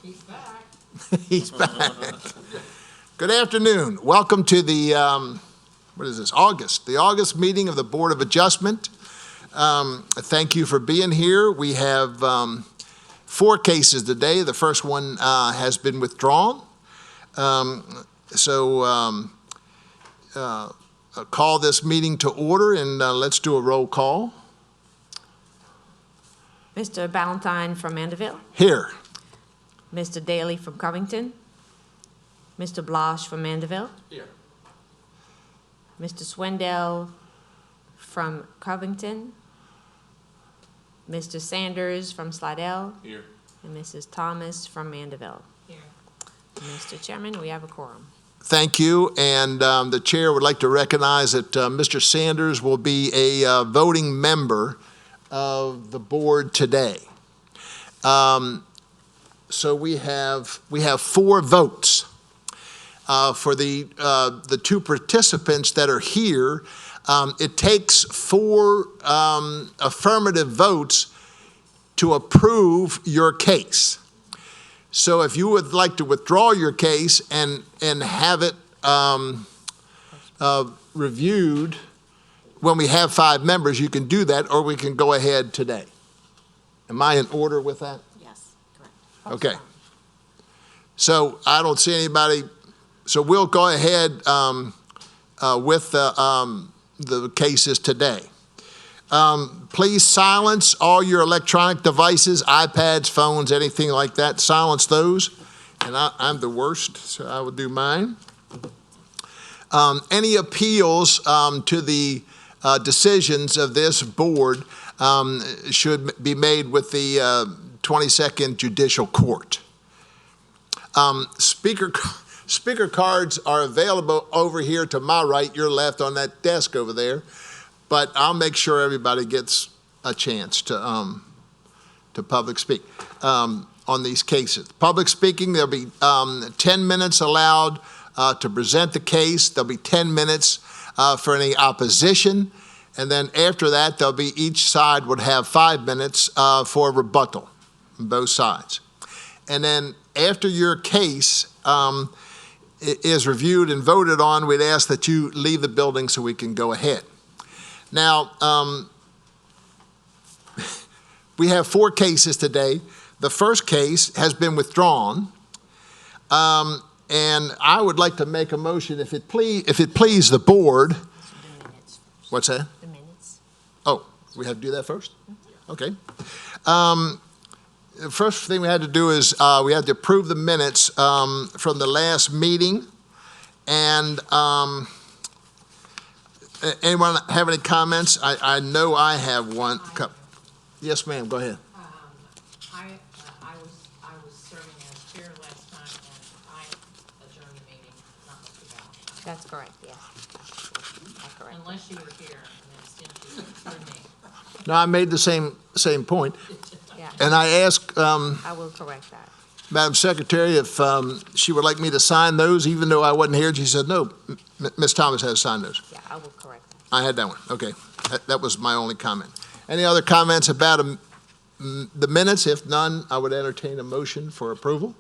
He's back. He's back. Good afternoon. Welcome to the, the August meeting of the Board of Adjustment. Thank you for being here. We have 4 cases today. The first one has been withdrawn. I'll call this meeting to order, and let's do a roll call. Mr. Ballantyne from Mandeville. Here. Mr. Daly from Covington. Mr. Blosh from Mandeville. Here. Mr. Swindell from Covington. Mr. Sanders from Slidell. Here. And Mrs. Thomas from Mandeville. Here. Mr. Chairman, we have a quorum. Thank you, and the chair would like to recognize that Mr. Sanders will be a voting member of the board today. So we have 4 votes. For the 2 participants that are here, it takes 4 affirmative votes to approve your case. So if you would like to withdraw your case and have it reviewed when we have 5 members, you can do that, or we can go ahead today. Am I in order with that? Yes, correct. Okay. So I don't see anybody, so we'll go ahead with the cases today. Please silence all your electronic devices, iPads, phones, anything like that. Silence those. And I'm the worst, so I will do mine. Any appeals to the decisions of this board should be made with the 22nd Judicial Court. Speaker cards are available over here to my right, your left, on that desk over there. But I'll make sure everybody gets a chance to public speak on these cases. Public speaking, there'll be 10 minutes allowed to present the case. There'll be 10 minutes for any opposition. And then after that, each side would have 5 minutes for rebuttal on both sides. And then after your case is reviewed and voted on, we'd ask that you leave the building so we can go ahead. Now, we have 4 cases today. The first case has been withdrawn. And I would like to make a motion, if it please the board. The minutes first. What's that? The minutes. Oh, we have to do that first? Okay. The first thing we had to do is we had to approve the minutes from the last meeting. And anyone have any comments? I know I have one. Yes, ma'am, go ahead. I was serving as chair last time, and I adjourned the meeting, not Mr. Ballantyne. That's correct, yes. That's correct. Unless you were here, and it's simply for me. No, I made the same point. Yeah, And I asked I will correct that. Madam Secretary if she would like me to sign those, even though I wasn't here. She said, no, Ms. Thomas has signed those. Yeah, I will correct that. I had that one. Okay. That was my only comment. Any other comments about the minutes? If none, I would entertain a motion for approval.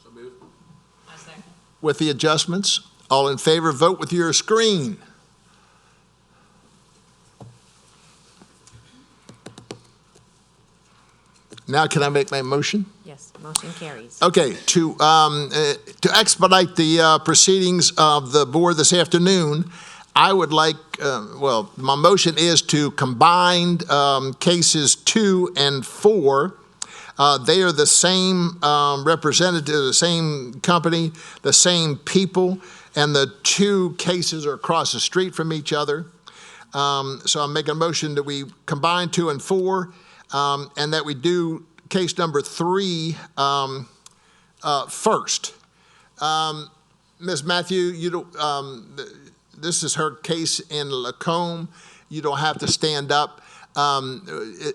I second. With the adjustments. All in favor, vote with your screen. Now can I make my motion? Yes, motion carries. Okay, to expedite the proceedings of the board this afternoon, I would like, my motion is to combine cases 2 and 4. They are the same representative, the same company, the same people, and the 2 cases are across the street from each other. So I'm making a motion that we combine 2 and 4, and that we do case number 3 first. Ms. Matthew, this is her case in Lacombe. You don't have to stand up.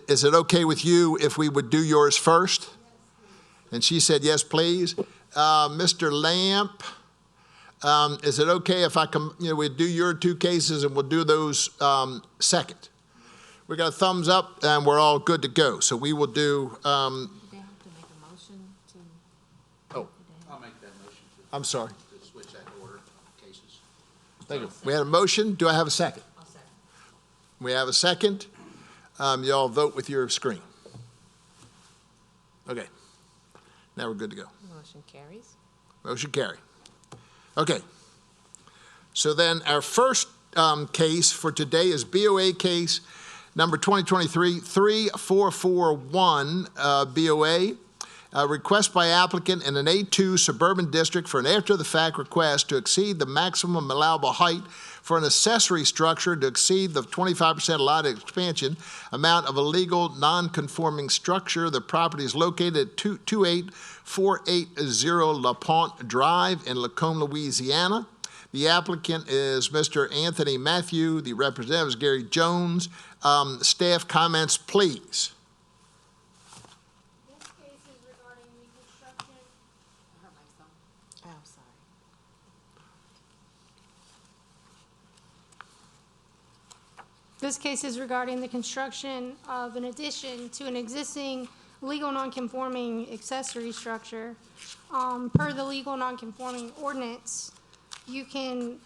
Is it okay with you if we would do yours first? And she said, yes, please. Mr. Lamp, is it okay if we do your 2 cases and we'll do those second? We got a thumbs up and we're all good to go. So we will do I'm sorry. To switch that order cases. Thank you. We had a motion. Do I have a second? I'll second. We have a second. Y'all vote with your screen. Okay. Now we're good to go. Motion carries. Motion carry. Okay. So then our first case for today is BOA case number 2023-3441, BOA. Request by applicant in an A2 suburban district for an after-the-fact request to exceed the maximum allowable height for an accessory structure to exceed the 25% allotted expansion amount of a legal non-conforming structure. The property is located at 28480 La Pont Drive in Lacombe, Louisiana. The applicant is Mr. Anthony Matthew. The representative is Gary Jones. Staff comments, please. This case is regarding reconstruction. Oh, sorry. This case is regarding the construction of an addition to an existing legal nonconforming accessory structure. Per the legal nonconforming ordinance, you can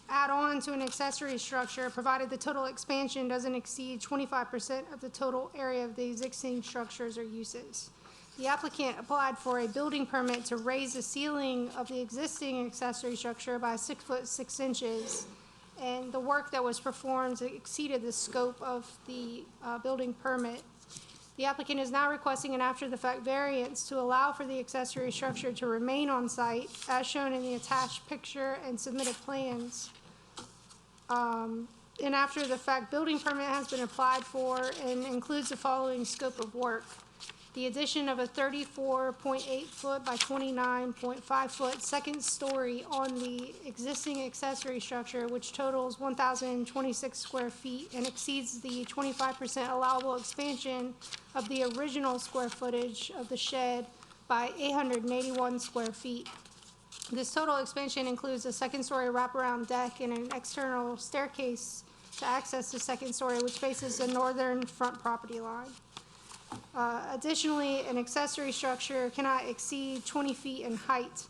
add on to an accessory structure provided the total expansion doesn't exceed 25% of the total area of the existing structures or uses. The applicant applied for a building permit to raise the ceiling of the existing accessory structure by 6 foot 6 inches, and the work that was performed exceeded the scope of the building permit. The applicant is now requesting an after-the-fact variance to allow for the accessory structure to remain on site, as shown in the attached picture and submitted plans. An after-the-fact building permit has been applied for and includes the following scope of work: the addition of a 34.8 foot by 29.5 foot second story on the existing accessory structure, which totals 1,026 square feet and exceeds the 25% allowable expansion of the original square footage of the shed by 881 square feet. This total expansion includes a second-story wraparound deck and an external staircase to access the second story, which faces the northern front property line. Additionally, an accessory structure cannot exceed 20 feet in height.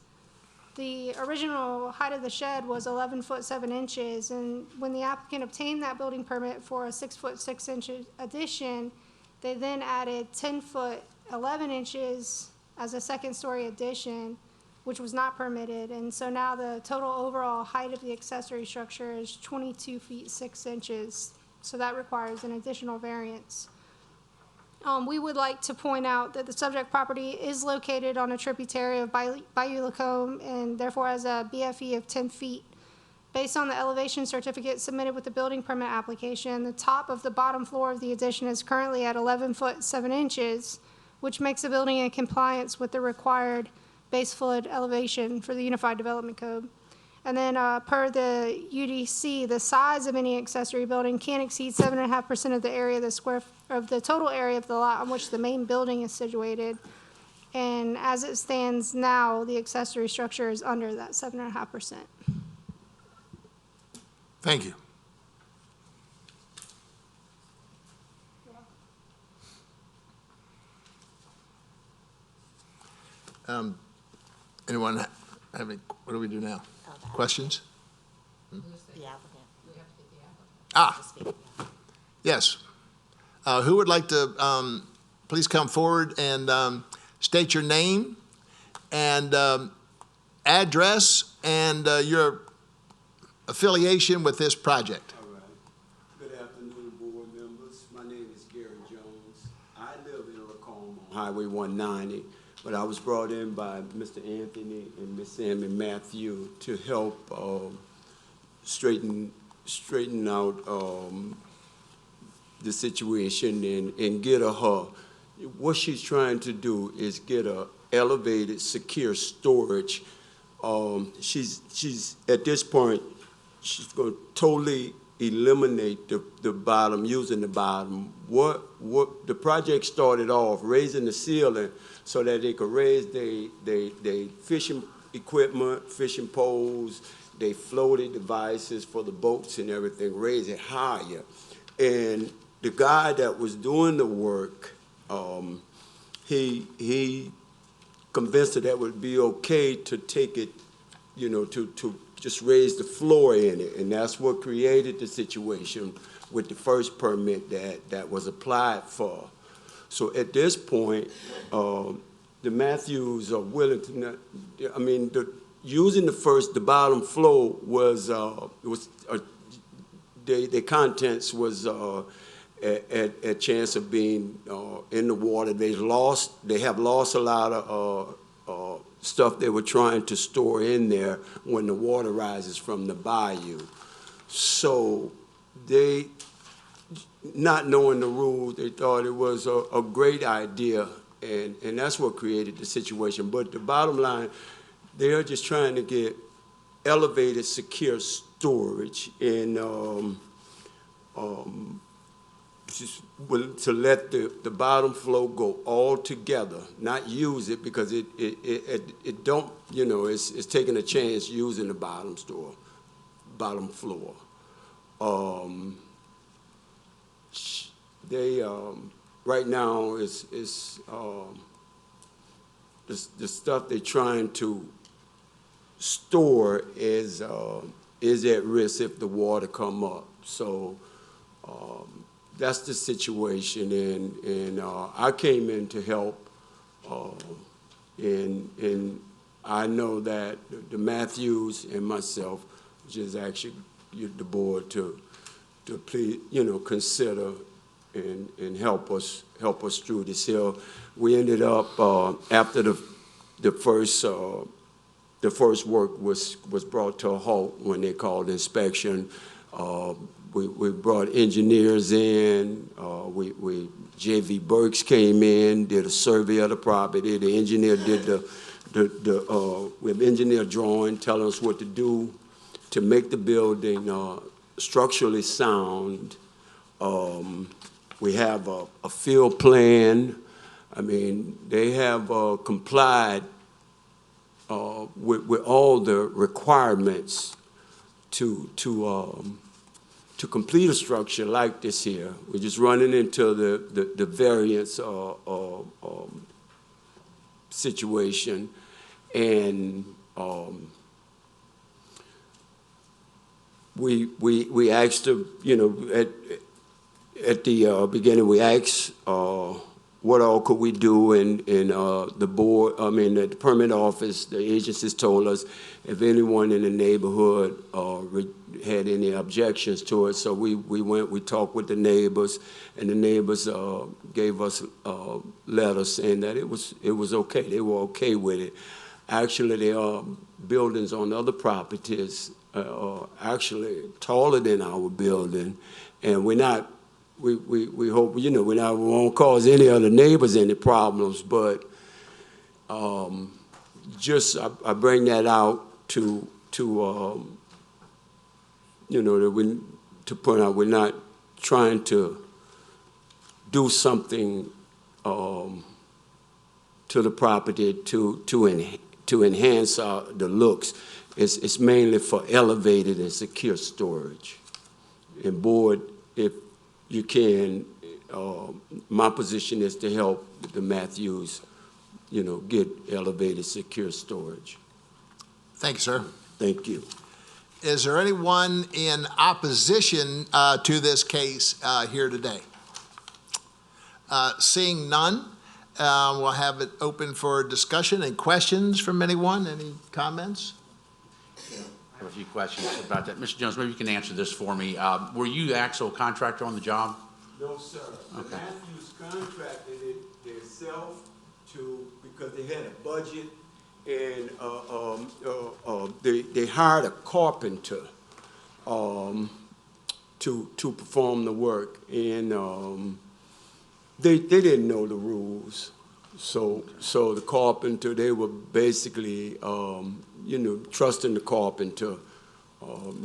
The original height of the shed was 11 foot 7 inches, and when the applicant obtained that building permit for a 6 foot 6 inch addition, they then added 10 foot 11 inches as a second story addition, which was not permitted, and so now the total overall height of the accessory structure is 22 feet 6 inches, so that requires an additional variance. We would like to point out that the subject property is located on a tributary of Bayou Lacombe and therefore has a BFE of 10 feet. Based on the elevation certificate submitted with the building permit application, the top of the bottom floor of the addition is currently at 11 foot 7 inches, which makes the building in compliance with the required base flood elevation for the Unified Development Code. And then per the UDC, the size of any accessory building can't exceed 7.5% of the area of the total area of the lot on which the main building is situated. And as it stands now, the accessory structure is under that 7.5%. Thank you. Anyone have any, what do we do now? Questions? Who's the The applicant. We have to get the applicant. Yes. Who would like to please come forward and state your name and address and your affiliation with this project? All right. Good afternoon, board members. My name is Gary Jones. I live in Lacombe on Highway 190, but I was brought in by Mr. Anthony and Miss Sammy Matthew to help straighten out the situation and get her. What she's trying to do is get a elevated, secure storage. She's at this point, she's going to totally eliminate the bottom, using the bottom. What the project started off raising the ceiling so that they could raise they fishing equipment, fishing poles, they floated devices for the boats and everything, raise it higher. And the guy that was doing the work, he convinced that that would be okay to take it, you know, to just raise the floor in it. And that's what created the situation with the first permit that was applied for. So at this point, the Matthews are willing to not, I mean, using the bottom flow was the contents was at chance of being in the water. They have lost a lot of stuff they were trying to store in there when the water rises from the bayou. So they, not knowing the rules, they thought it was a great idea, and that's what created the situation. But the bottom line, they're just trying to get elevated, secure storage and just to let the bottom flow go all together, not use it because it don't, you know, it's taking a chance using the bottom floor. They right now is the stuff they're trying to store is at risk if the water come up. So that's the situation, and I came in to help, and I know that the Matthews and myself, which is actually the board to please, you know, consider and help us through this hill. We ended up after the first work was brought to a halt when they called inspection. We brought engineers in. J.V. Burks came in, did a survey of the property. The engineer did we have engineer drawing telling us what to do to make the building structurally sound. We have a field plan. I mean, they have complied with all the requirements to complete a structure like this here. We're just running into the variance situation, and we asked to, you know, at the beginning we asked what all could we do, and the board, I mean the permit office, the agencies told us if anyone in the neighborhood had any objections to it. So we talked with the neighbors, and the neighbors gave us letters saying that it was okay. They were okay with it. Actually, there are buildings on other properties actually taller than our building, and we hope, you know, we won't cause any other neighbors any problems, but just I bring that out to you know, that to point out we're not trying to do something to the property to enhance the looks. It's mainly for elevated and secure storage. And board, if you can, my position is to help the Matthews, you know, get elevated, secure storage. Thank you, sir. Thank you. Is there anyone in opposition to this case here today? Seeing none, we'll have it open for discussion and questions from anyone. Any comments? I have a few questions about that. Mr. Jones, maybe you can answer this for me. Were you the actual contractor on the job? No, sir. Okay. The Matthews contracted it themselves because they had a budget, and they hired a carpenter to perform the work, and they didn't know the rules. So the carpenter, they were basically you know, trusting the carpenter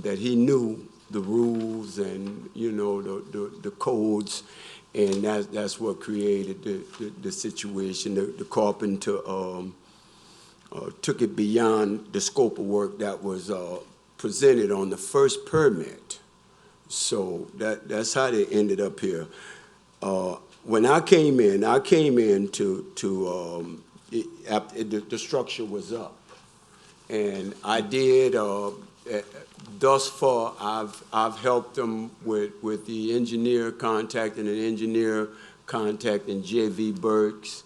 that he knew the rules and, you know, the codes, and that's what created the situation. The carpenter took it beyond the scope of work that was presented on the first permit. So that's how they ended up here. When I came in to the structure was up. And I did, thus far, I've helped them with the engineer contacting J.V. Burks,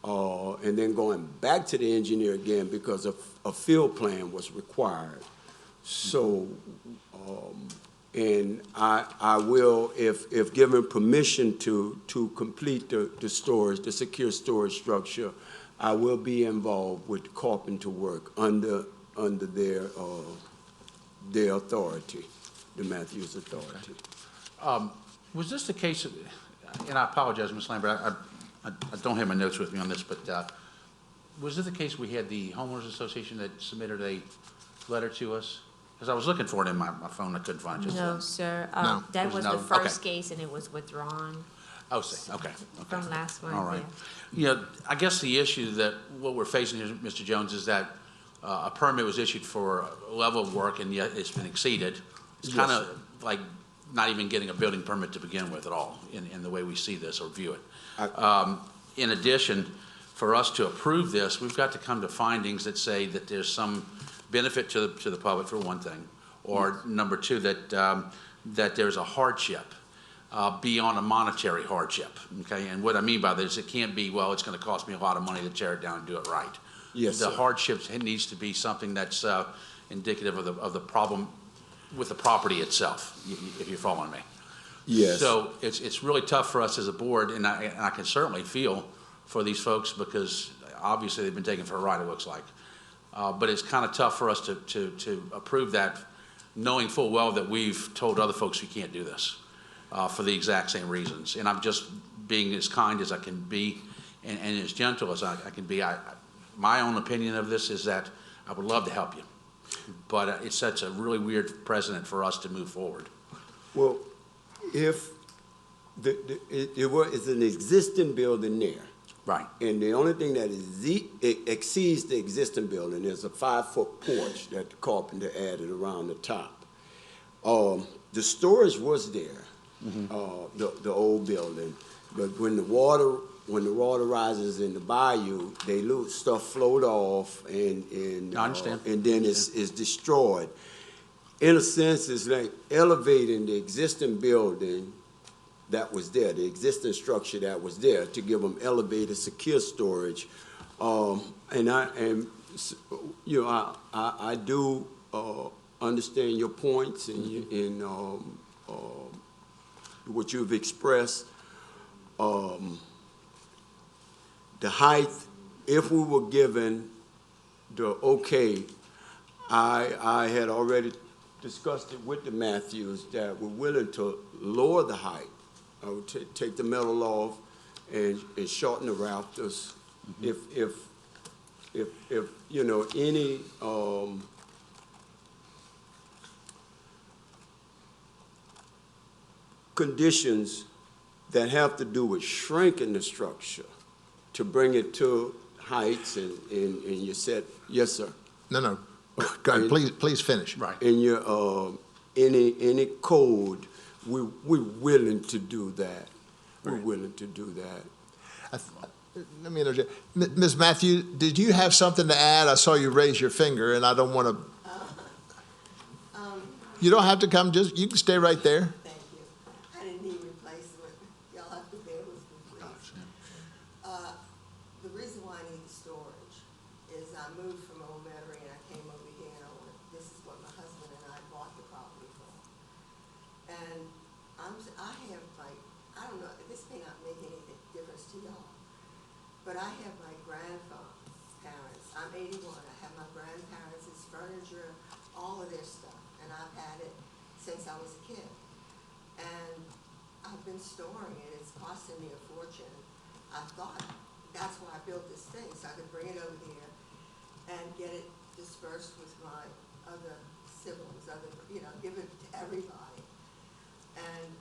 and then going back to the engineer again because a field plan was required. So, and I will, if given permission to complete the storage, the secure storage structure, I will be involved with carpenter work under their authority, the Matthews Authority. Was this the case, and I apologize, Ms. Lambert, I don't have my notes with me on this, but was it the case we had the homeowners association that submitted a letter to us? Because I was looking for it in my phone, I couldn't find it just No, then. sir. No. That There's was no- the first okay. case, and it was withdrawn Oh, see, okay. from last month. All right. yeah. You know, I guess the issue that, what we're facing here, Mr. Jones, is that a permit was issued for a level of work, and yet it's been exceeded. It's Yes, kind of sir. like not even getting a building permit to begin with at all, in the way we see this or view it. In addition, for us to approve this, we've got to come to findings that say that there's some benefit to the public, for one thing, or number two, that there's a hardship beyond a monetary hardship, okay? And what I mean by this, it can't be, well, it's going to cost me a lot of money to tear it down and do it right. Yes, The sir. hardships, it needs to be something that's indicative of the problem with the property itself, if you're following me. Yes. So it's really tough for us as a board, and I can certainly feel for these folks because obviously they've been taken for a ride, it looks like. But it's kind of tough for us to approve that, knowing full well that we've told other folks we can't do this for the exact same reasons. And I'm just being as kind as I can be and as gentle as I can be. My own opinion of this is that I would love to help you, but it sets a really weird precedent for us to move forward. Well, if it's an existing building there, Right. and the only thing that exceeds the existing building is a 5-foot porch that the carpenter added around the top. The storage was there, the old building, but when the water rises in the bayou, they lose stuff float off and I understand. And then it's destroyed. In a sense, it's like elevating the existing building that was there, the existing structure that was there, to give them elevated, secure storage. And I do understand your points and what you've expressed. The height, if we were given the okay, I had already discussed it with the Matthews that we're willing to lower the height. I would take the metal off and shorten the rafters. If any conditions that have to do with shrinking the structure to bring it to heights and you said, yes, sir. No. Go ahead, please finish. Right. In your any code, we're willing to do that. We're willing to do that. Let me interject. Ms. Matthew, did you have something to add? I saw you raise your finger, and I don't want to. You don't have to come. You can stay right there. Thank you. I didn't need replacement. Y'all have to bear with me, please. The reason why I need the storage is I moved from Old Metairie and I came over here and this is what my husband and I bought the property for. And I have like, I don't know, this may not make any difference to y'all, but I have my grandparents, I'm 81, I have my grandparents' furniture, all of their stuff, and I've had it since I was a kid. And I've been storing it, it's costing me a fortune. I thought that's why I built this thing, so I could bring it over here and get it dispersed with my other siblings, give it to everybody. And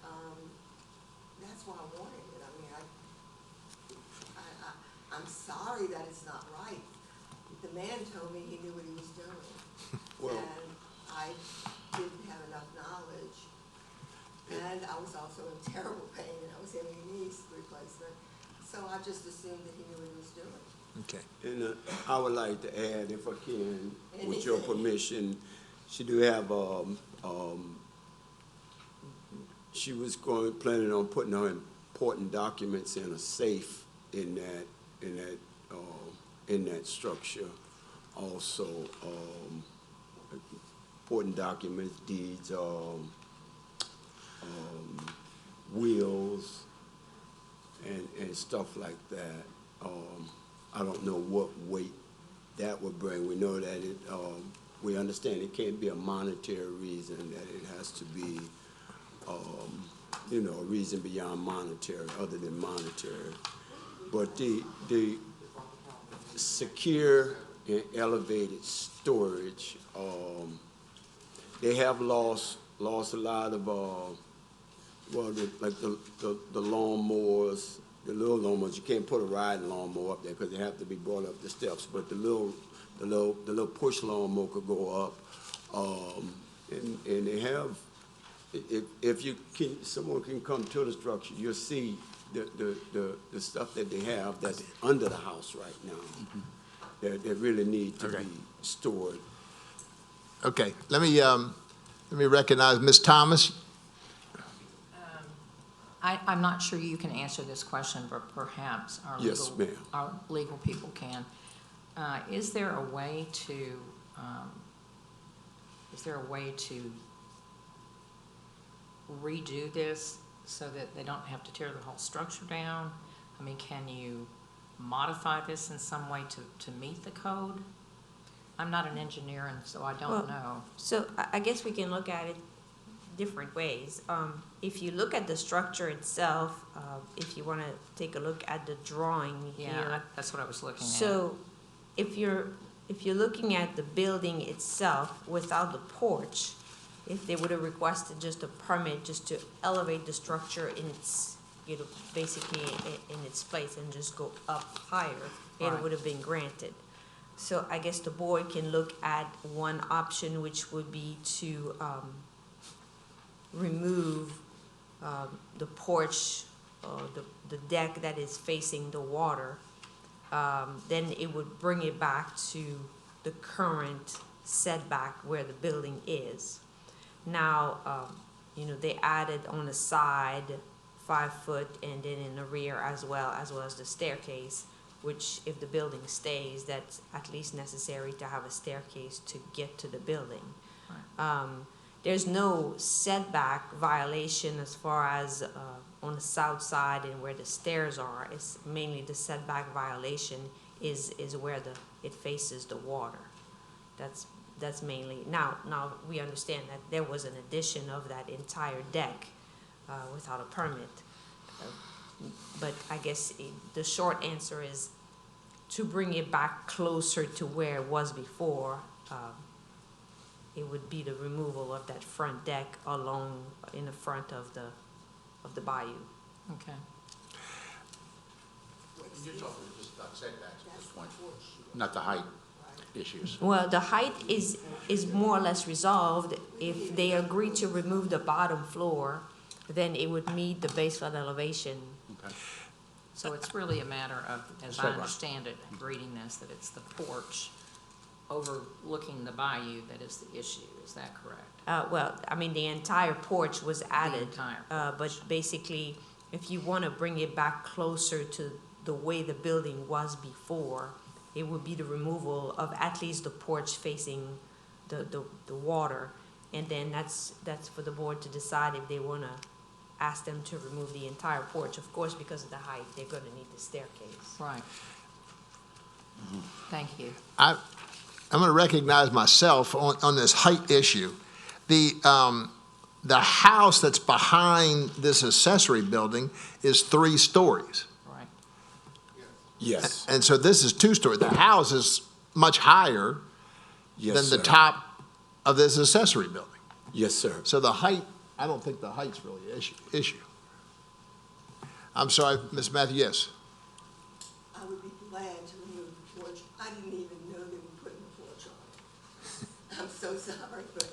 that's why I wanted it. I mean, I'm sorry that it's not right. The man told me he knew what he was doing. Well, and I didn't have enough knowledge. And I was also in terrible pain, and I was having a knee replacement. So I just assumed that he knew what he was doing. Okay. And I would like to add, if I can, with your permission, she do have, she was planning on putting her important documents in a safe in that structure. Also, important documents, deeds, wills, and stuff like that. I don't know what weight that would bring. We know that we understand it can't be a monetary reason, that it has to be, a reason beyond monetary, other than monetary. But the secure and elevated storage, they have lost a lot of, the lawnmowers, the little lawnmowers. You can't put a riding lawnmower up there because they have to be brought up the steps. But the little push lawnmower could go up, and they have. If you can, someone can come to the structure, you'll see the stuff that they have that's under the house right now. That really need to be stored. Okay, let me recognize Ms. Thomas. I'm not sure you can answer this question, but perhaps Yes, ma'am. our legal people can. Is there a way to redo this so that they don't have to tear the whole structure down? I mean, can you modify this in some way to meet the code? I'm not an engineer, and so I don't know. So I guess we can look at it different ways. If you look at the structure itself, if you want to take a look at the drawing Yeah, here. that's what I was looking at. So if you're looking at the building itself without the porch, if they would have requested just a permit just to elevate the structure in its, basically in its place and just go up higher, it Right. would have been granted. So I guess the board can look at one option, which would be to remove the porch, the deck that is facing the water. Then it would bring it back to the current setback where the building is. Now, they added on the side 5 foot, and then in the rear as well as the staircase, which if the building stays, that's at least necessary to have a staircase to get to the building. There's no setback violation as far as on the south side and where the stairs are. It's mainly the setback violation is where it faces the water. That's mainly, now we understand that there was an addition of that entire deck without a permit. But I guess the short answer is to bring it back closer to where it was before. It would be the removal of that front deck along in the front of the bayou. Okay. You're talking just about setbacks at this point, not the height issues. Well, the height is more or less resolved. If they agree to remove the bottom floor, then it would meet the base flood elevation. Okay. So it's really a matter of, as I understand it, reading this, that it's the porch overlooking the bayou that is the issue. Is that correct? Well, I mean, the entire porch was added. entire But basically, if you want to bring it back closer to the way the building was before, it would be the removal of at least the porch facing the water. And then that's for the board to decide if they want to ask them to remove the entire porch. Of course, because of the height, they're going to need the staircase. Right. Thank you. I'm going to recognize myself on this height issue. The house that's behind this accessory building is 3 stories. Right. Yes. And so this is 2 stories. The house is much higher Yes, than the sir. top of this accessory building. Yes, sir. So the height, I don't think the height's really an issue. I'm sorry, Ms. Matthew, yes. I would be glad to remove the porch. I didn't even know they were putting the porch on it. I'm so sorry, but,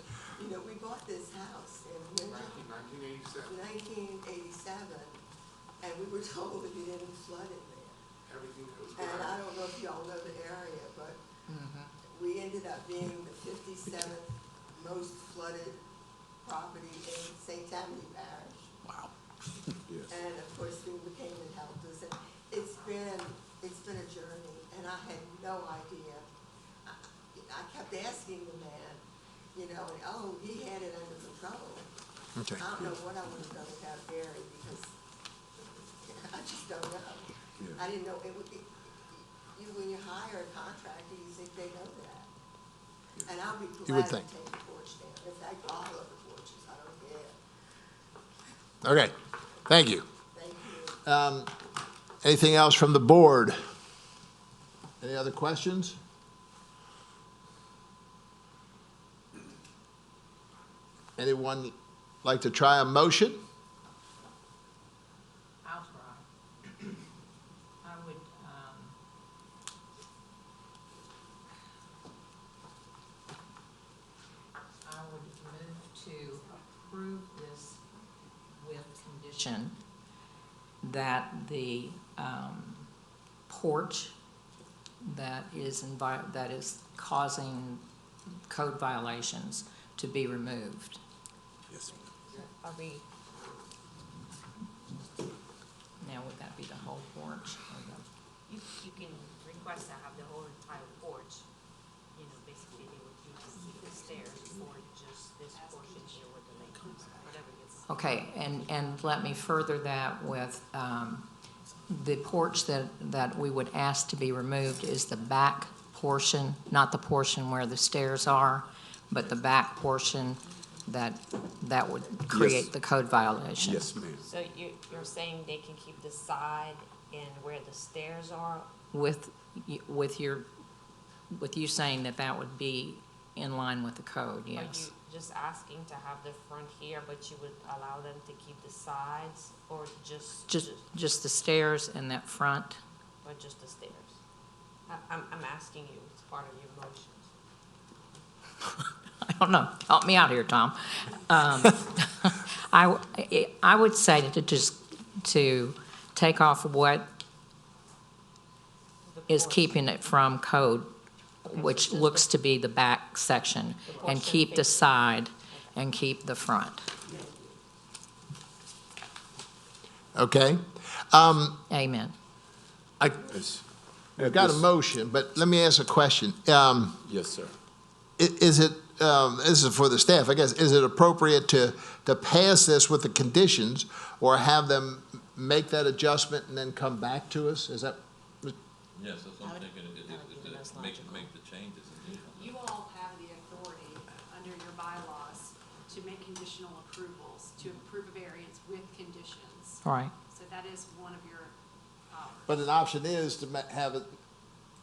we bought this house in 1987, and we were told if you didn't flood it, up being the 57th most flooded property in St. Tammany Parish. Wow. And of course, FEMA came and helped us, and it's been a journey, and I had no idea. I kept asking the man, you know, and, oh, he had it under control. Okay. I don't know what I would have done without Gary, because I just don't know. I didn't know, when you hire a contractor, you think they know that. And I'll be You would glad to think. take the porch down. In fact, all of the porches, I don't care. Okay, thank you. Thank you. Anything else from the board? Any other questions? Anyone like to try a motion? I'll try. I would move to approve this with condition that the, porch that is that is causing code violations to be removed. Yes, Are we, Now, would that be the whole porch? or you can request to have the whole entire porch, you know, basically they would use the stairs or just this portion here with the lake, whatever gets. Okay, and let me further that with, the porch that we would ask to be removed is the back portion, not the portion where the stairs are, but the back portion that would create the code violation. yes, ma'am. So you're saying they can keep the side and where the stairs are? With you saying that would be in line with the code, Are yes. you just asking to have the front here, but you would allow them to keep the sides, or Just the stairs and that front? or just the stairs? I'm asking you, it's part of your motions. I don't know. Help me out here, Tom. I would say to take off what The is porch. keeping it from code, Okay, which so just looks to be the back section, The and portion keep the facing- side and keep the front. Okay. Amen. Yes. I've got a motion, but let me ask a question. Yes, sir. Is it, this is for the staff, I guess, is it appropriate to pass this with the conditions or have them make that adjustment and then come back to us? Is that, Yes, that's what I'm thinking, make the changes. You all have the authority under your bylaws to make conditional approvals, to approve a variance with conditions. All right. So that is one of your powers. but an option is to have it,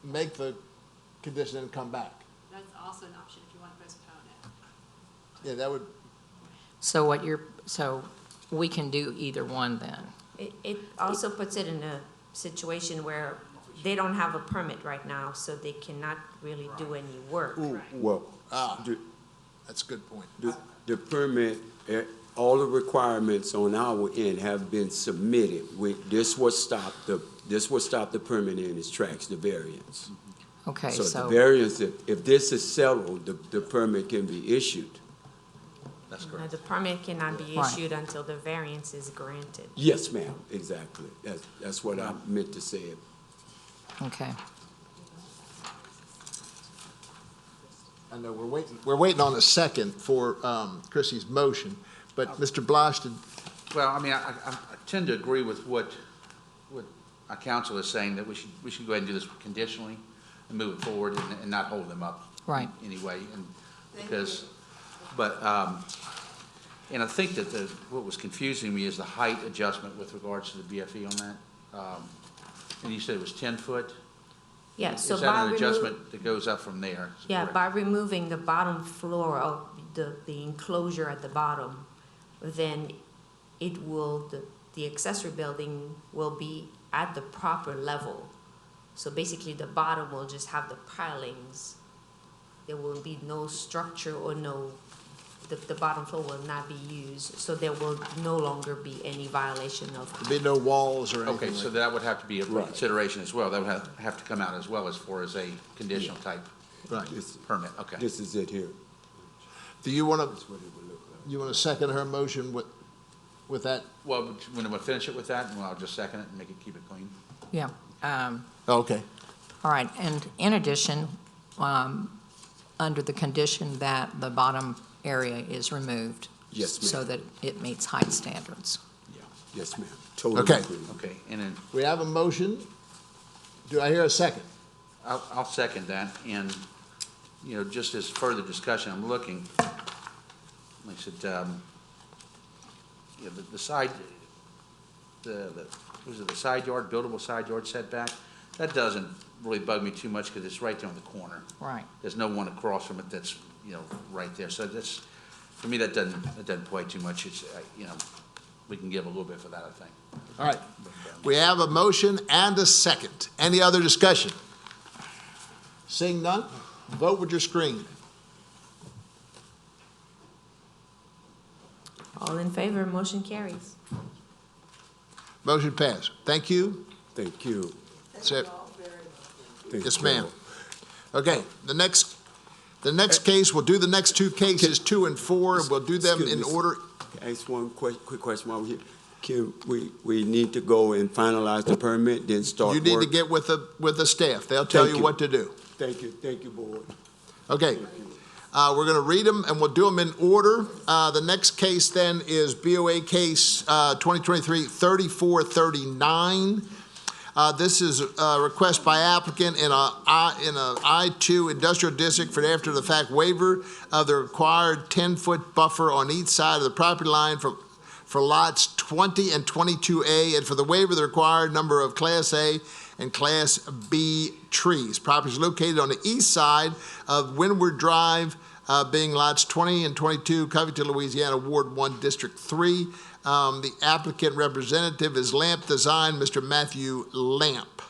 make the condition and come back? That's also an option if you want to postpone it. Yeah, that would, So we can do either one then? It also puts it in a situation where they don't have a permit right now, so they cannot really do any work. Well, that's a good point. the permit, all the requirements on our end have been submitted. This will stop the permit in its tracks, the variance. Okay, So the so, variance, if this is settled, the permit can be issued. That's Now, correct. the permit cannot be Right. issued until the variance is granted. Yes, ma'am, exactly. That's what I meant to say. okay. I know, we're waiting on a second for Chrissy's motion, but Mr. Blosh, Well, I mean, I tend to agree with what our council is saying, that we should go ahead and do this conditionally and move it forward and not hold them up. Right. Anyway, and because, but, and I think that what was confusing me is the height adjustment with regards to the BFE on that. And you said it was 10 foot? Yeah, so Is by that an remo- adjustment that goes up from there? Is that Yeah, correct? by removing the bottom floor of the enclosure at the bottom, then it will, the accessory building will be at the proper level. So basically, the bottom will just have the pilings. There will be no structure or the bottom floor will not be used, so there will no longer be any violation of. there'll be no walls or anything Okay, like so that would have to be a consideration as well. That would have to come out as well as far as a conditional type. Right. permit, okay. This is it here. Do you want That's what it would look like. to second her motion with that? Well, when we finish it with that, I'll just second it and make it, keep it clean. Yeah. Okay. All right, and in addition, under the condition that the bottom area is removed. Yes, ma'am. So that it meets height standards. Yes, ma'am. Totally Okay. agree. Okay, and then We have a motion. Do I hear a second? I'll second that, and, just as further discussion, I'm looking, like I said, the side, was it the side yard, buildable side yard setback? That doesn't really bug me too much, because it's right there on the corner. Right. There's no one across from it that's, right there, so that's, for me, that doesn't play too much, it's, we can give a little bit for that, I think. All right. We have a motion and a second. Any other discussion? Seeing none, vote with your screen. All in favor, motion carries. Motion passed. Thank you. Thank you. Thank Sir. you all very much. Thank Yes, you. ma'am. Okay, the next case, we'll do the next two cases, 2 and 4, and we'll do them in Excuse me. order. Can I ask one quick question while we're here? Can we need to go and finalize the permit, then start You work? need to get with the staff. They'll tell Thank you you. what to do. Thank you, board. Okay. We're going to read them, and we'll do them in order. The next case then is BOA case 2023-3439. This is a request by applicant in a I-2 industrial district for an after-the-fact waiver of the required 10-foot buffer on each side of the property line for lots 20 and 22A, and for the waiver of the required number of Class A and Class B trees. Property is located on the east side of Windward Drive, being lots 20 and 22, Covington, Louisiana, Ward 1, District 3. The applicant representative is Lamp Design, Mr. Matthew Lamp.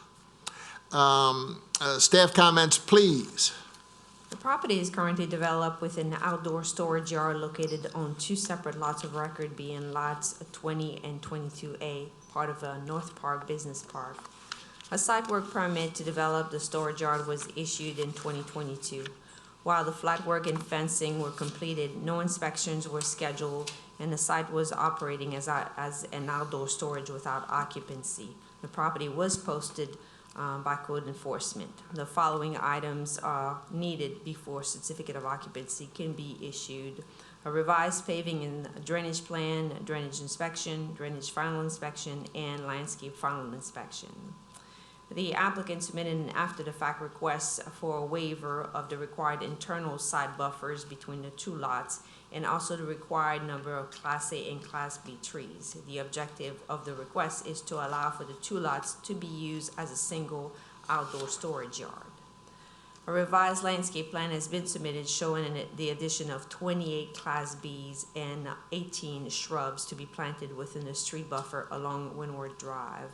Staff comments, please. The property is currently developed with an outdoor storage yard located on 2 separate lots of record, being lots 20 and 22A, part of a North Park Business Park. A site work permit to develop the storage yard was issued in 2022. While the flat work and fencing were completed, no inspections were scheduled, and the site was operating as an outdoor storage without occupancy. The property was posted by code enforcement. The following items are needed before certificate of occupancy can be issued: a revised paving and drainage plan, drainage inspection, drainage final inspection, and landscape final inspection. The applicant submitted an after-the-fact request for a waiver of the required internal side buffers between the 2 lots, and also the required number of Class A and Class B trees. The objective of the request is to allow for the 2 lots to be used as a single outdoor storage yard. A revised landscape plan has been submitted showing the addition of 28 Class Bs and 18 shrubs to be planted within the street buffer along Windward Drive.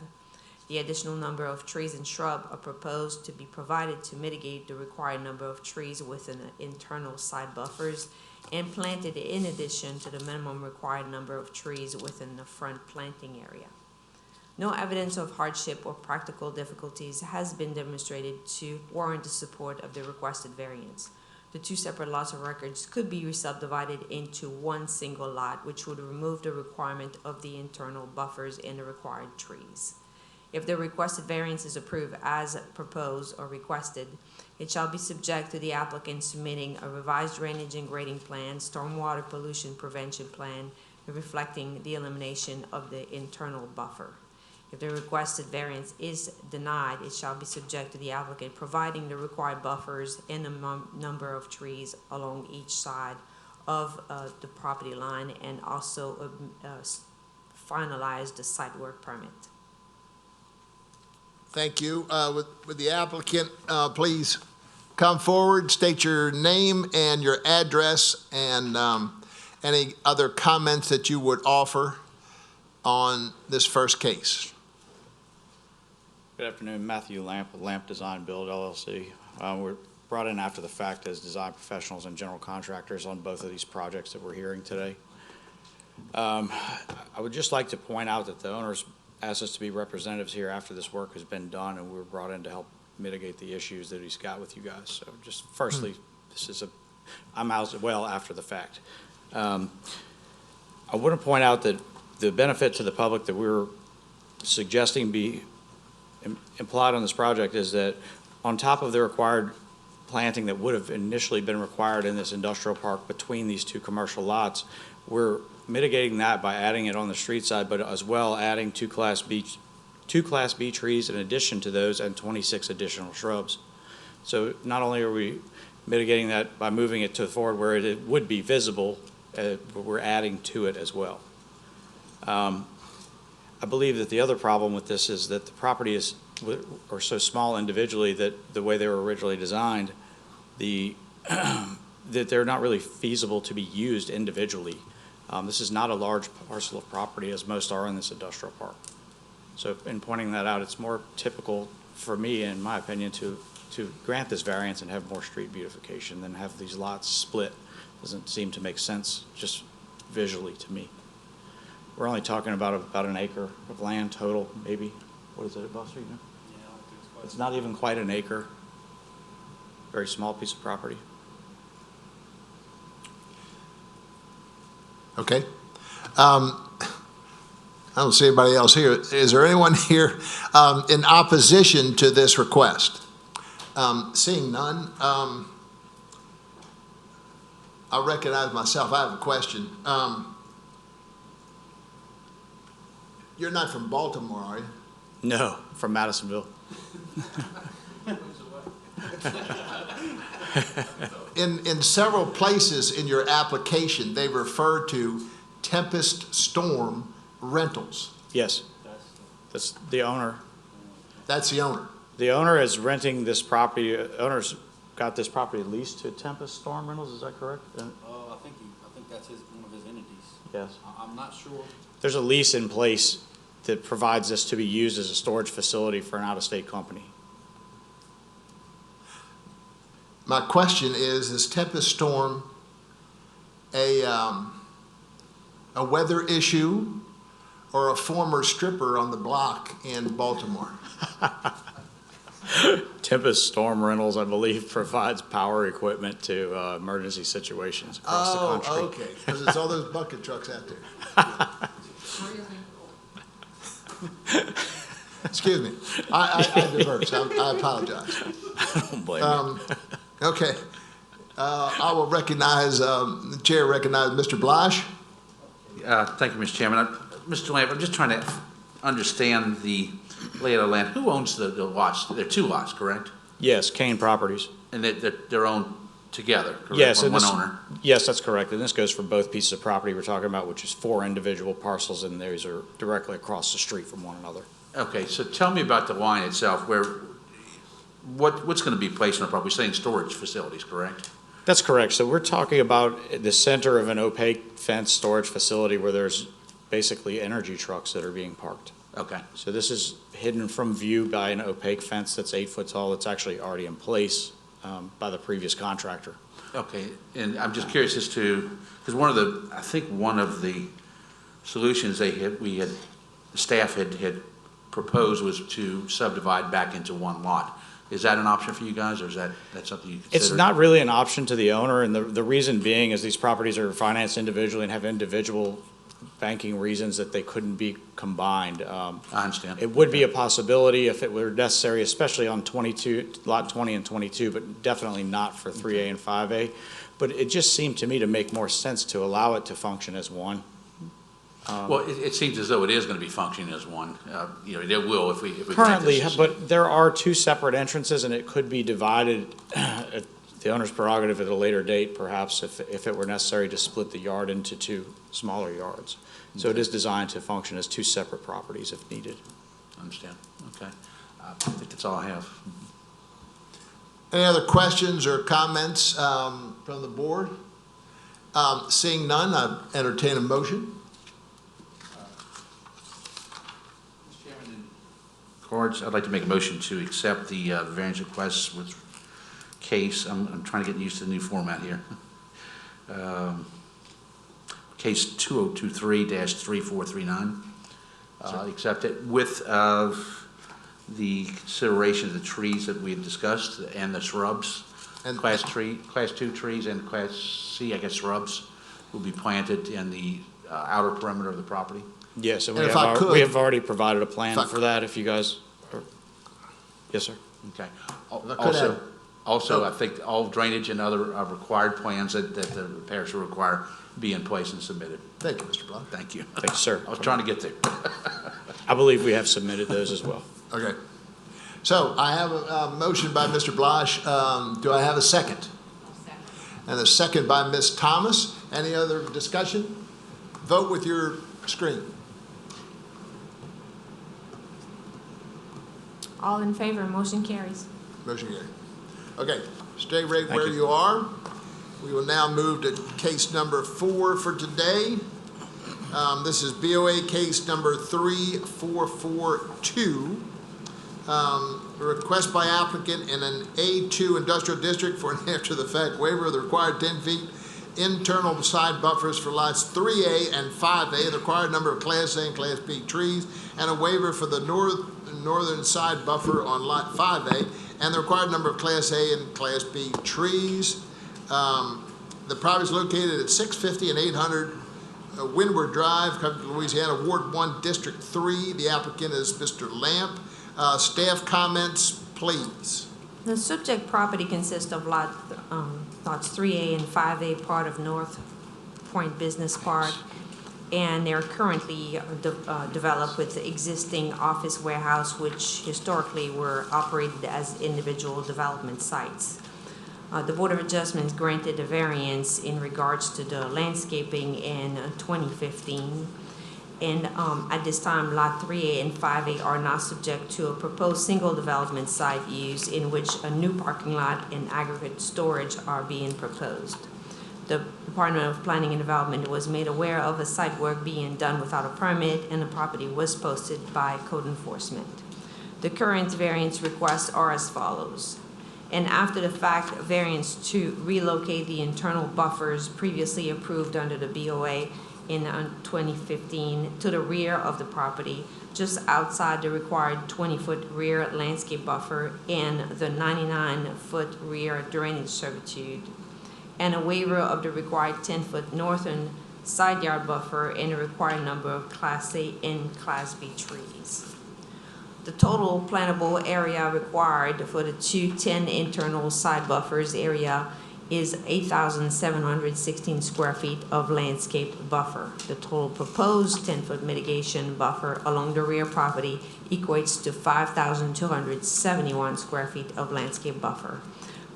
The additional number of trees and shrub are proposed to be provided to mitigate the required number of trees within the internal side buffers and planted in addition to the minimum required number of trees within the front planting area. No evidence of hardship or practical difficulties has been demonstrated to warrant the support of the requested variance. The 2 separate lots of records could be subdivided into 1 single lot, which would remove the requirement of the internal buffers and the required trees. If the requested variance is approved as proposed or requested, it shall be subject to the applicant submitting a revised drainage and grading plan, stormwater pollution prevention plan, reflecting the elimination of the internal buffer. If the requested variance is denied, it shall be subject to the applicant providing the required buffers and the number of trees along each side of the property line, and also finalize the site work permit. Thank you. Would the applicant please come forward, state your name and your address, and any other comments that you would offer on this first case? Good afternoon, Matthew Lamp with Lamp Design Build LLC. We're brought in after the fact as design professionals and general contractors on both of these projects that we're hearing today. I would just like to point out that the owners asked us to be representatives here after this work has been done, and we were brought in to help mitigate the issues that he's got with you guys. So just firstly, I'm out well after the fact. I want to point out that the benefit to the public that we're suggesting be implied on this project is that on top of the required planting that would have initially been required in this industrial park between these two commercial lots, we're mitigating that by adding it on the street side, but as well adding two Class B trees in addition to those and 26 additional shrubs. So not only are we mitigating that by moving it to forward where it would be visible, but we're adding to it as well. I believe that the other problem with this is that the property are so small individually that the way they were originally designed, that they're not really feasible to be used individually. This is not a large parcel of property as most are in this industrial park. So in pointing that out, it's more typical for me, in my opinion, to grant this variance and have more street beautification than have these lots split. Doesn't seem to make sense just visually to me. We're only talking about an acre of land total, maybe. What is it, Buster? You know? Yeah, it's not even quite an acre. Very small piece of property. Okay. I don't see anybody else here. Is there anyone here in opposition to this request? Seeing none, I recognize myself. I have a question. You're not from Baltimore, are you? No, from Madisonville. In several places in your application, they refer to Tempest Storm Rentals. Yes, that's the owner. That's the owner. The owner is renting this property. Owner's got this property leased to Tempest Storm Rentals. Is that correct? I think that's one of his entities. Yes. I'm not sure. There's a lease in place that provides this to be used as a storage facility for an out-of-state company. My question is Tempest Storm a weather issue or a former stripper on the block in Baltimore? Tempest Storm Rentals, I believe, provides power equipment to emergency situations across the country. Oh, okay, because it's all those bucket trucks out there. Excuse me, I diverge. I apologize. I don't blame you. Okay, I will recognize, the chair recognizes Mr. Blash. Thank you, Mr. Chairman. Mr. Lamp, I'm just trying to understand the layout of land. Who owns the lots? There are two lots, correct? Yes, Kane Properties. And they're owned together, correct? Yes, One and this, owner? yes, that's correct. And this goes for both pieces of property we're talking about, which is 4 individual parcels, and those are directly across the street from one another. Okay, so tell me about the line itself, what's going to be placed on the property? We're saying storage facilities, correct? That's correct. So we're talking about the center of an opaque fence storage facility where there's basically energy trucks that are being parked. Okay. So this is hidden from view by an opaque fence that's 8 foot tall. That's actually already in place by the previous contractor. Okay, and I'm just curious as to, because I think one of the solutions staff had proposed was to subdivide back into one lot. Is that an option for you guys, or is that something you consider? It's not really an option to the owner, and the reason being is these properties are financed individually and have individual banking reasons that they couldn't be combined. I understand. It would be a possibility if it were necessary, especially on lot 20 and 22, but definitely not for 3A and 5A. But it just seemed to me to make more sense to allow it to function as one. Well, it seems as though it is going to be functioning as one. It will if we Currently, grant this. but there are 2 separate entrances, and it could be divided at the owner's prerogative at a later date, perhaps, if it were necessary to split the yard into 2 smaller yards. So it is designed to function as 2 separate properties if needed. I understand. Okay. I think that's all I have. Any other questions or comments from the board? Seeing none, I entertain a motion. Mr. Chairman, in cards, I'd like to make a motion to accept the variance requests with case. I'm trying to get used to the new format here. Case 2023-3439. Accept it with the consideration of the trees that we had discussed and the shrubs. And- Class 2 trees and Class C, I guess, shrubs will be planted in the outer perimeter of the property. Yes, and And if I could- we have already provided a plan If I for that, if you guys are, yes, sir. Okay. I could add- Also, I think all drainage and other required plans that the parish will require be in place and submitted. Thank you, Mr. Blunt. Thank you. Thank you, sir. I was trying to get there. I believe we have submitted those as well. Okay. So I have a motion by Mr. Blash. Do I have a second? And a second by Ms. Thomas. Any other discussion? Vote with your screen. All in favor, motion carries. Motion carried. Okay, stay right Thank where you. you are. We will now move to case number 4 for today. This is BOA case number 3442. A request by applicant in an A2 industrial district for an after-the-fact waiver of the required 10 feet internal side buffers for lots 3A and 5A, the required number of Class A and Class B trees, and a waiver for the northern side buffer on lot 5A, and the required number of Class A and Class B trees. The property is located at 650 and 800 Windward Drive, Louisiana, Ward 1, District 3. The applicant is Mr. Lamp. Staff comments, please. The subject property consists of lots 3A and 5A, part of North Point Business Park, and they're currently developed with the existing office warehouse, which historically were operated as individual development sites. The Board of Adjustments granted a variance in regards to the landscaping in 2015. And at this time, Lot 3A and 5A are not subject to a proposed single development site use in which a new parking lot and aggregate storage are being proposed. The Department of Planning and Development was made aware of a site work being done without a permit, and the property was posted by code enforcement. The current variance requests are as follows. And after the fact, variance to relocate the internal buffers previously approved under the BOA in 2015 to the rear of the property, just outside the required 20-foot rear landscape buffer and the 99-foot rear drainage servitude, and a waiver of the required 10-foot northern side yard buffer and the required number of Class A and Class B trees. The total plantable area required for the 210 internal side buffers area is 8,716 square feet of landscape buffer. The total proposed 10-foot mitigation buffer along the rear property equates to 5,271 square feet of landscape buffer.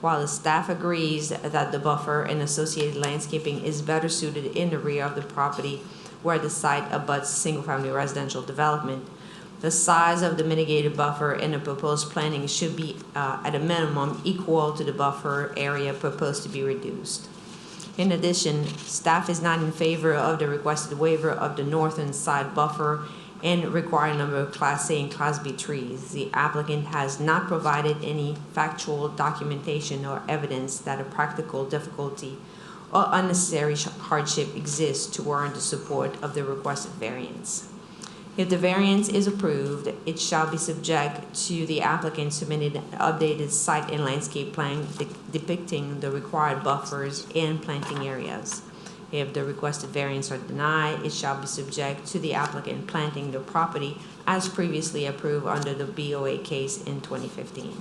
While the staff agrees that the buffer and associated landscaping is better suited in the rear of the property where the site abuts single-family residential development, the size of the mitigated buffer and the proposed planting should be at a minimum equal to the buffer area proposed to be reduced. In addition, staff is not in favor of the requested waiver of the northern side buffer and required number of Class A and Class B trees. The applicant has not provided any factual documentation or evidence that a practical difficulty or unnecessary hardship exists to warrant the support of the requested variance. If the variance is approved, it shall be subject to the applicant submitting an updated site and landscape plan depicting the required buffers and planting areas. If the requested variance are denied, it shall be subject to the applicant planting the property as previously approved under the BOA case in 2015.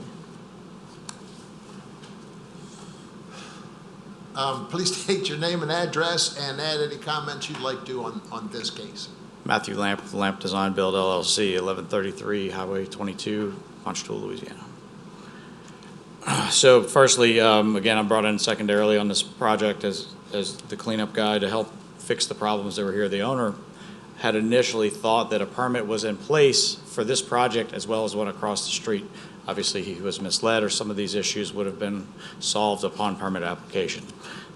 Please state your name and address and add any comments you'd like to on this case. Matthew Lamp, with Lamp Design Build LLC, 1133 Highway 22, Ponchatoula, Louisiana. So firstly, again, I'm brought in secondarily on this project as the cleanup guy to help fix the problems that were here. The owner had initially thought that a permit was in place for this project as well as one across the street. Obviously, he was misled, or some of these issues would have been solved upon permit application.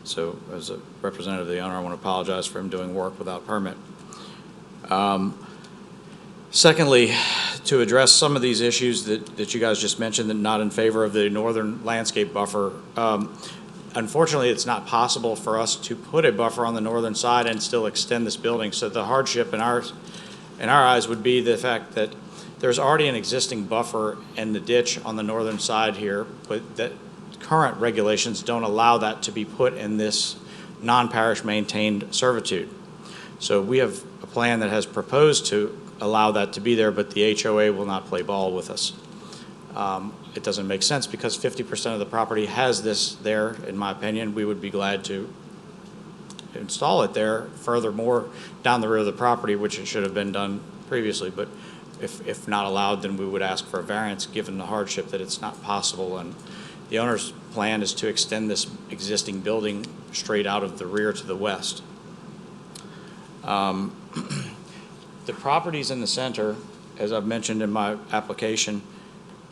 So as a representative of the owner, I want to apologize for him doing work without permit. Secondly, to address some of these issues that you guys just mentioned, that not in favor of the northern landscape buffer, unfortunately, it's not possible for us to put a buffer on the northern side and still extend this building. So the hardship in in our eyes would be the fact that there's already an existing buffer in the ditch on the northern side here, but that current regulations don't allow that to be put in this non-parish maintained servitude. So we have a plan that has proposed to allow that to be there, but the HOA will not play ball with us. It doesn't make sense because 50% of the property has this there, in my opinion. We would be glad to install it there. Furthermore, down the rear of the property, which it should have been done previously, but if not allowed, then we would ask for a variance given the hardship that it's not possible. And the owner's plan is to extend this existing building straight out of the rear to the west. The properties in the center, as I've mentioned in my application,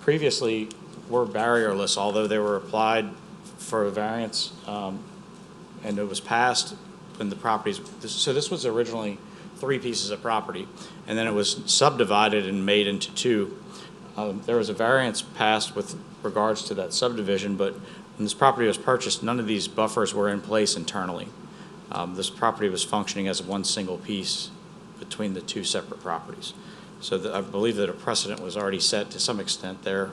previously were barrierless, although they were applied for a variance, and it was passed when the properties, so this was originally 3 pieces of property, and then it was subdivided and made into 2. There was a variance passed with regards to that subdivision, but when this property was purchased, none of these buffers were in place internally. This property was functioning as one single piece between the 2 separate properties. So I believe that a precedent was already set to some extent there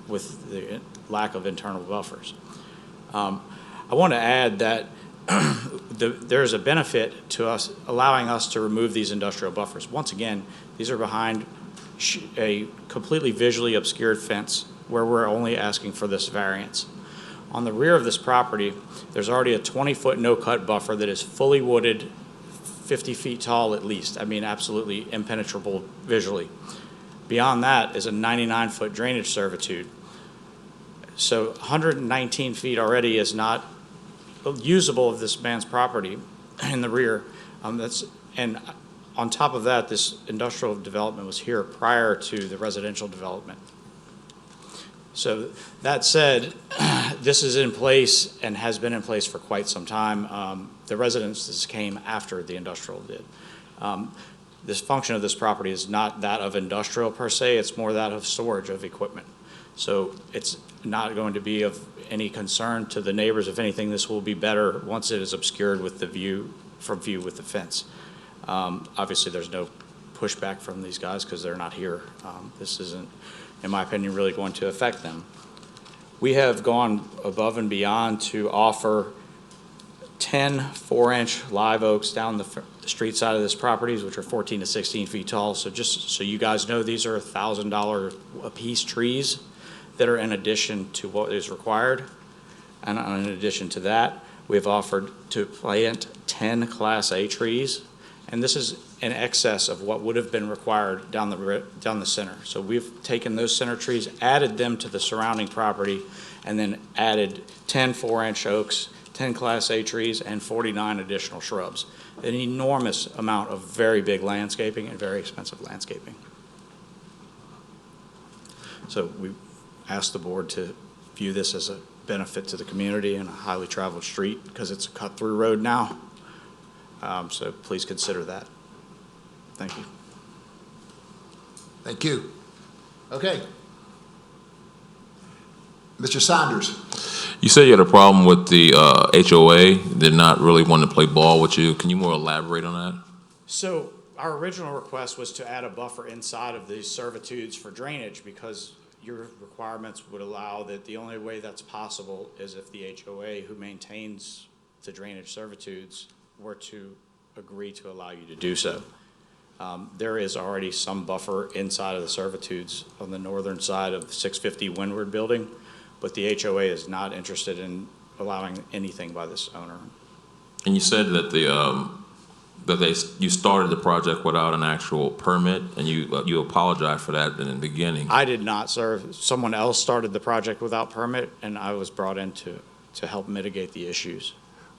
with the lack of internal buffers. I want to add that there's a benefit to us allowing us to remove these industrial buffers. Once again, these are behind a completely visually obscured fence where we're only asking for this variance. On the rear of this property, there's already a 20-foot no-cut buffer that is fully wooded, 50 feet tall at least. I mean, absolutely impenetrable visually. Beyond that is a 99-foot drainage servitude. So 119 feet already is not usable of this man's property in the rear. And on top of that, this industrial development was here prior to the residential development. So that said, this is in place and has been in place for quite some time. The residences came after the industrial did. This function of this property is not that of industrial per se, it's more that of storage of equipment. So it's not going to be of any concern to the neighbors. If anything, this will be better once it is obscured with the view, from view with the fence. Obviously, there's no pushback from these guys because they're not here. This isn't, in my opinion, really going to affect them. We have gone above and beyond to offer 10 4-inch live oaks down the street side of this property, which are 14 to 16 feet tall. So just so you guys know, these are $1,000 a piece trees that are in addition to what is required. And in addition to that, we've offered to plant 10 Class A trees. And this is in excess of what would have been required down the center. So we've taken those center trees, added them to the surrounding property, and then added 10 4-inch oaks, 10 Class A trees, and 49 additional shrubs. An enormous amount of very big landscaping and very expensive landscaping. So we asked the board to view this as a benefit to the community and a highly traveled street because it's a cut-through road now. So please consider that. Thank you. Thank you. Okay. Mr. Saunders. You said you had a problem with the HOA. They're not really wanting to play ball with you. Can you more elaborate on that? So our original request was to add a buffer inside of these servitudes for drainage because your requirements would allow that the only way that's possible is if the HOA who maintains the drainage servitudes were to agree to allow you to do so. There is already some buffer inside of the servitudes on the northern side of 650 Windward building, but the HOA is not interested in allowing anything by this owner. And you said that you started the project without an actual permit, and you apologized for that in the beginning. I did not, sir. Someone else started the project without permit, and I was brought in to help mitigate the issues.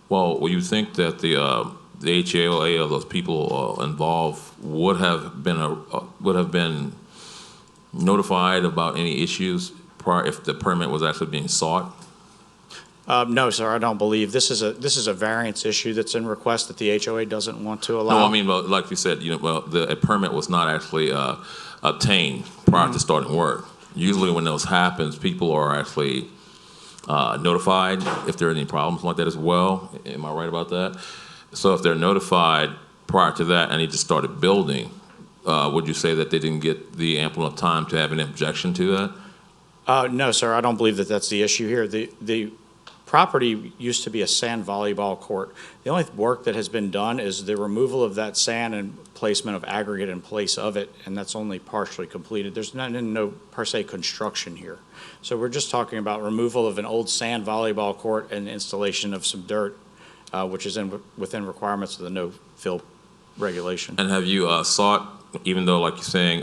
Well, you think that the HOA of those people involved would have been notified about any issues prior if the permit was actually being sought? No, sir, I don't believe. This is a variance issue that's in request that the HOA doesn't want to allow. No, I mean, well, like you said, a permit was not actually obtained prior to starting work. Usually when those happens, people are actually notified if there are any problems like that as well. Am I right about that? So if they're notified prior to that and they just started building, would you say that they didn't get the ample enough time to have an objection to that? No, sir, I don't believe that that's the issue here. The property used to be a sand volleyball court. The only work that has been done is the removal of that sand and placement of aggregate in place of it, and that's only partially completed. There's no per se construction here. So we're just talking about removal of an old sand volleyball court and installation of some dirt, which is within requirements of the no-fill regulation. And have you sought, even though like you're saying,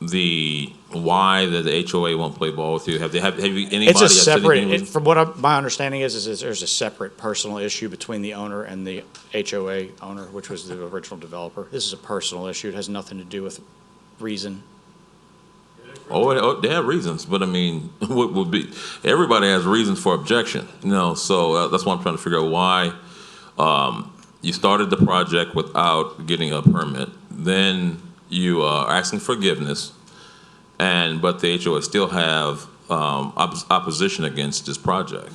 the why that the HOA won't play ball with you? Have you anybody? It's a that's said separate, anything? from what my understanding is there's a separate personal issue between the owner and the HOA owner, which was the original developer. This is a personal issue. It has nothing to do with reason. Oh, they have reasons, but I mean, what would be, everybody has reasons for objection, so that's why I'm trying to figure out why you started the project without getting a permit, then you are asking forgiveness, but the HOA still have opposition against this project.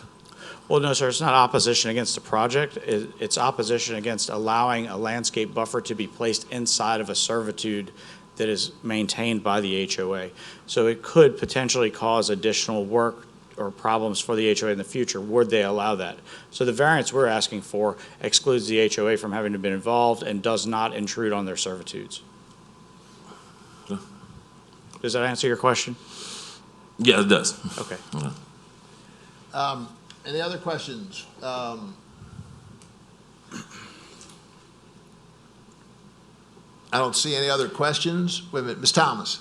Well, no, sir, it's not opposition against the project. It's opposition against allowing a landscape buffer to be placed inside of a servitude that is maintained by the HOA. So it could potentially cause additional work or problems for the HOA in the future, would they allow that. So the variance we're asking for excludes the HOA from having to be involved and does not intrude on their servitudes. Does that answer your question? Yeah, it does. Okay. Any other questions? I don't see any other questions. Wait a minute, Ms. Thomas.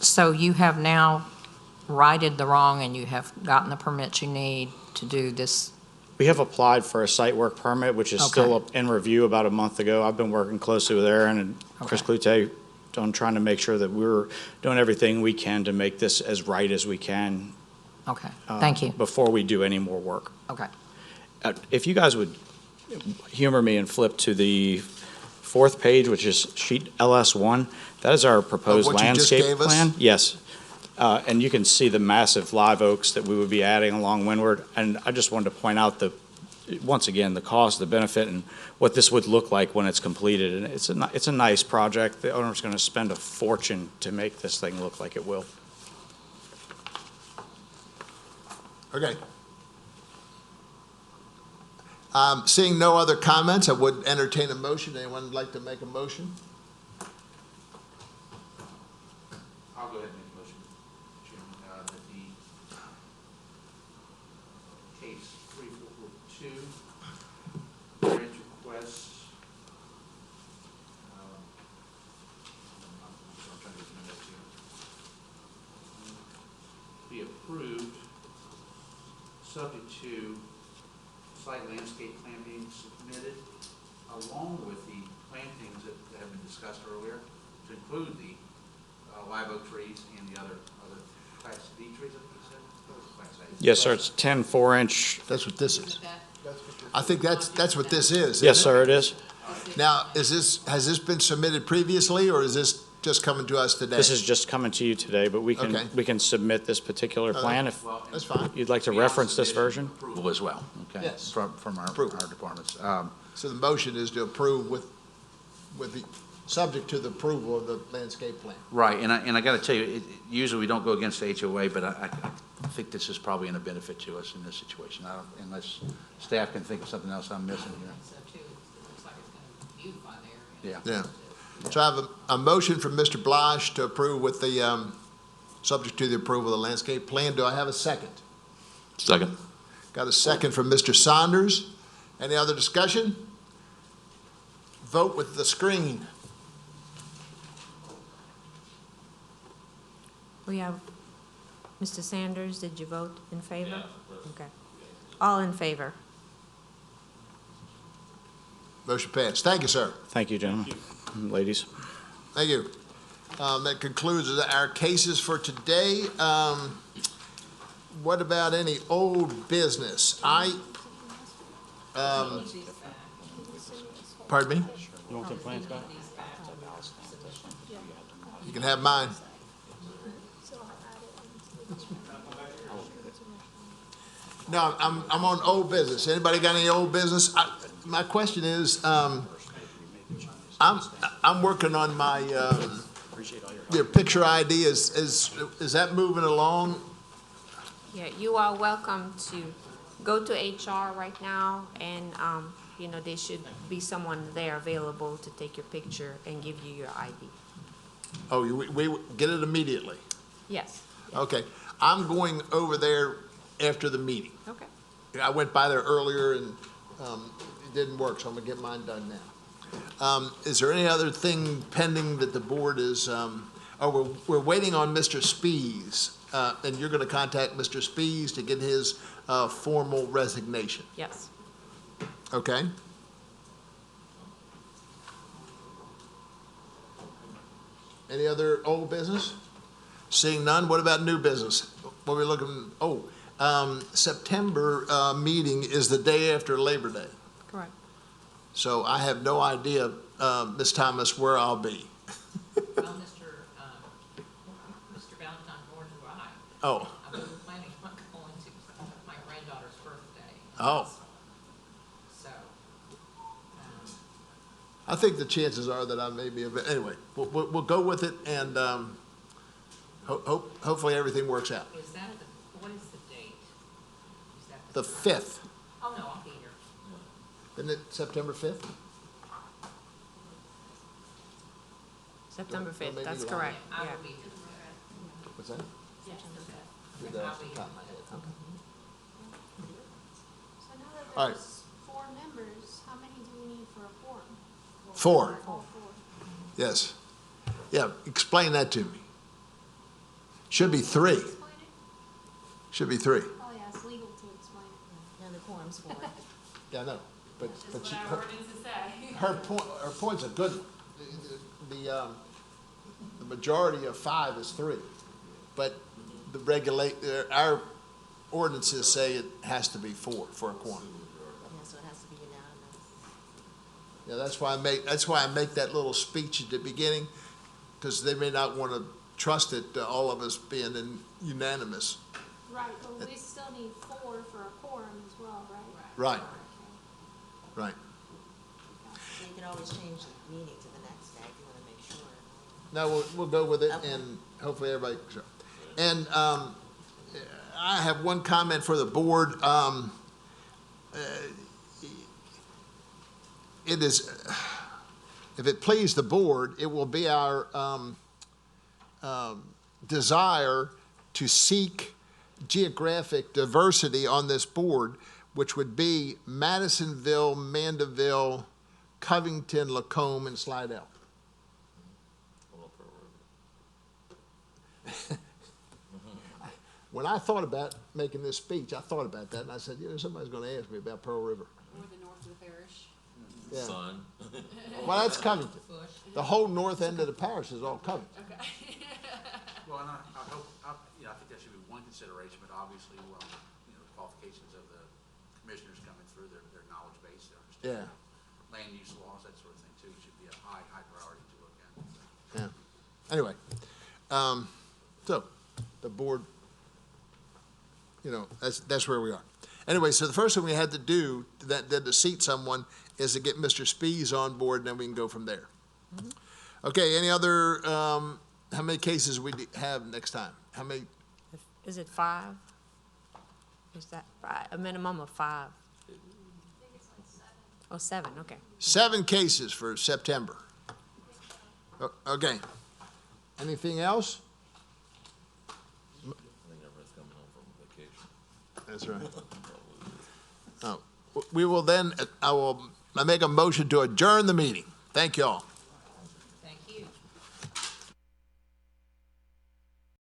So you have now righted the wrong and you have gotten the permits you need to do this? We have applied for a site work permit, which is still Okay. up in review about a month ago. I've been working closely with Aaron and Chris Cloutier on trying to make sure that we're doing everything we can to make this as right as we can. Okay, thank you. Before we do any more work. Okay. If you guys would humor me and flip to the fourth page, which is sheet LS1, that is our proposed what you just landscape gave us? plan. Yes. And you can see the massive live oaks that we would be adding along Windward. And I just wanted to point out once again, the cost, the benefit, and what this would look like when it's completed. And it's a nice project. The owner's going to spend a fortune to make this thing look like it will. Okay. Seeing no other comments, I would entertain a motion. Anyone would like to make a motion? I'll go ahead and make a motion, Chairman, that the case 3442, variance request, I'm trying to get the notes here, be approved, subject to site landscape plan being submitted, along with the plantings that have been discussed earlier, to include the live oak trees and the other Class D trees, I think you said? What was Class A? Yes, sir. It's 10 4-inch. That's what this is. I think that's what this is. Yes, isn't sir, it is. it? Now, has this been submitted previously, or is this just coming to us today? This is just coming to you today, but we Okay. can submit this particular plan if Well, That's fine. you'd like to we also reference this submitted version. Approval as well, okay? Yes. From our Approval. departments. So the motion is to approve with the, subject to the approval of the landscape plan. Right, and I got to tell you, usually we don't go against the HOA, but I think this is probably in a benefit to us in this situation, unless staff can think of something else I'm missing here. So too, it looks like it's going to beautify the area. Yeah. Yeah. So I have a motion from Mr. Blige to approve with the, subject to the approval of the landscape plan. Do I have a second? Second. Got a second from Mr. Saunders. Any other discussion? Vote with the screen. We have, Mr. Sanders, did you vote in favor? Okay. All in favor? Motion passed. Thank you, sir. Thank you, gentlemen, ladies. Thank you. That concludes our cases for today. What about any old business? Pardon me? You want the plans back? You can have mine. No, I'm on old business. Anybody got any old business? My question is, I I'm working on my, Appreciate all your your picture ID. Is that moving along? Yeah, you are welcome to go to HR right now, and, there should be someone there available to take your picture and give you your ID. Oh, we get it immediately? Yes. Okay. I'm going over there after the meeting. Okay. I went by there earlier and it didn't work, so I'm gonna get mine done now. Is there any other thing pending that the board is, we're waiting on Mr. Spees, and you're gonna contact Mr. Spees to get his formal resignation, Yes. okay? Any other old business? Seeing none, what about new business? What are we looking, September meeting is the day after Labor Day. Correct. So I have no idea, Ms. Thomas, where I'll be. Well, Mr. Valentine, nor do I. Oh, I was planning on going to my granddaughter's birthday. oh. So, I think the chances are that I may be, anyway, we'll go with it and hopefully everything works out. is that, what is the date? Is that The 5th, Oh, no, I'll be here. isn't it September 5th? September Or 5th, maybe that's longer. correct. I Yeah. will be here. What's that? Yes, Good, I'll off be the here. top of my head. So now that All right. there's 4 members, how many do we need for a quorum? 4, All 4. yes. Yeah, explain that to me. Should be 3, Explain it? should be 3. Probably ask legal to explain it. And the quorum's for it. Yeah, I know, but That's she, what our ordinances say. her point's a good one. The majority of 5 is 3, but our ordinances say it has to be 4 for a quorum. Yeah, so it has to be unanimous. Yeah, that's why I make that little speech at the beginning, because they may not want to trust it, all of us being unanimous. Right, but we still need 4 for a quorum as well, right? Right, right. So you can always change the meeting to the next day if you want to make sure. No, we'll go with it, Okay. and hopefully everybody, sure. And I have one comment for the board. It is, if it please the board, it will be our desire to seek geographic diversity on this board, which would be Madisonville, Mandeville, Covington, Lacombe, and Slidell. When I thought about making this speech, I thought about that, and I said, somebody's going to ask me about Pearl River. Or the north of the parish. Yeah. Son. Well, that's Covington. The whole north end of the parish is all Covington. Okay. Well, and I hope, I think that should be one consideration, but obviously, qualifications of the commissioners coming through, their knowledge base, their understanding of land use laws, that sort of thing too, should be a high priority to look at. Yeah. Anyway, so the board, that's where we are. Anyway, so the first thing we had to do to seat someone is to get Mr. Spees on board, and then we can go from there. Okay, any other, how many cases we have next time? How many? Is it 5? Is that a minimum of 5? Oh, 7, okay. 7 cases for September. Okay. Anything else? That's right. We will then, I make a motion to adjourn the meeting. Thank you all.